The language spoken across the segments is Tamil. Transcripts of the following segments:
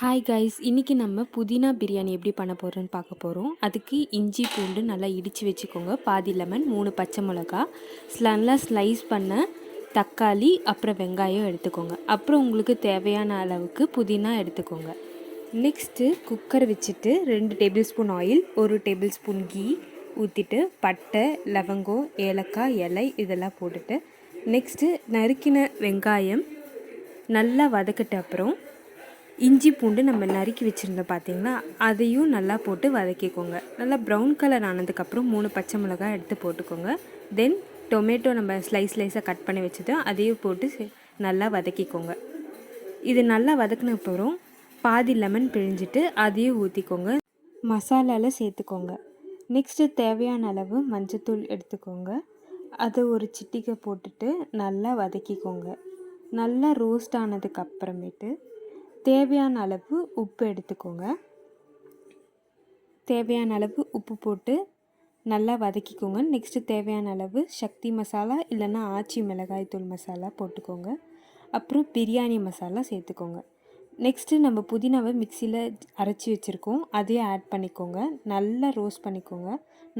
ஹாய் கைஸ், இன்றைக்கி நம்ம புதினா பிரியாணி எப்படி பண்ண போகிறோன்னு பார்க்க போகிறோம். அதுக்கு இஞ்சி பூண்டு நல்லா இடித்து வச்சுக்கோங்க, பாதி லெமன், 3 பச்சை மிளகா, நல்லா ஸ்லைஸ் பண்ண தக்காளி, அப்புறம் வெங்காயம் எடுத்துக்கோங்க. அப்புறம் உங்களுக்கு தேவையான அளவுக்கு புதினா எடுத்துக்கோங்க. நெக்ஸ்ட்டு குக்கர் வச்சுட்டு 2 tablespoon oil, 1 tablespoon ghee ஊற்றிட்டு பட்டை, லவங்கம், ஏலக்காய், இலை இதெல்லாம் போட்டுட்டு நெக்ஸ்ட்டு நறுக்கின வெங்காயம் நல்லா வதக்கிட்ட அப்புறம் இஞ்சி பூண்டு நம்ம நறுக்கி வச்சுருந்தோம் பார்த்திங்கன்னா, அதையும் நல்லா போட்டு வதக்கிக்கோங்க. நல்லா ப்ரௌன் கலர் ஆனதுக்கப்புறம் 3 பச்சை மிளகாய் எடுத்து போட்டுக்கோங்க. தென் டொமேட்டோ நம்ம ஸ்லைஸாக கட் பண்ணி வச்சது அதையும் போட்டு நல்லா வதக்கிக்கோங்க. இது நல்லா வதக்கின அப்புறம் பாதி லெமன் பிழிஞ்சிட்டு அதையும் ஊற்றிக்கோங்க. மசாலாவில் சேர்த்துக்கோங்க. நெக்ஸ்ட்டு தேவையான அளவு மஞ்சத்தூள் எடுத்துக்கோங்க. அதை ஒரு சிட்டிகை போட்டுட்டு நல்லா வதக்கிக்கோங்க. நல்லா ரோஸ்ட் ஆனதுக்கு அப்புறமேட்டு தேவையான அளவு உப்பு எடுத்துக்கோங்க. தேவையான அளவு உப்பு போட்டு நல்லா வதக்கிக்கோங்க. நெக்ஸ்ட்டு தேவையான அளவு சக்தி மசாலா இல்லைன்னா ஆச்சி மிளகாய் தூள் மசாலா போட்டுக்கோங்க. அப்புறம் பிரியாணி மசாலா சேர்த்துக்கோங்க. நெக்ஸ்ட்டு நம்ம புதினாவை மிக்சியில் அரைச்சி வச்சுருக்கோம், அதையும் ஆட் பண்ணிக்கோங்க. நல்லா ரோஸ்ட் பண்ணிக்கோங்க.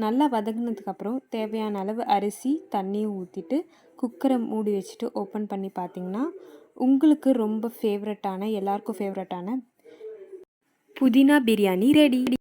நல்லா வதங்கினதுக்கப்புறம் தேவையான அளவு அரிசி தண்ணியும் ஊற்றிட்டு குக்கரை மூடி வச்சுட்டு ஓப்பன் பண்ணி பார்த்திங்கன்னா உங்களுக்கு ரொம்ப ஃபேவரட்டான எல்லாருக்கும் ஃபேவரட்டான புதினா பிரியாணி ரெடி.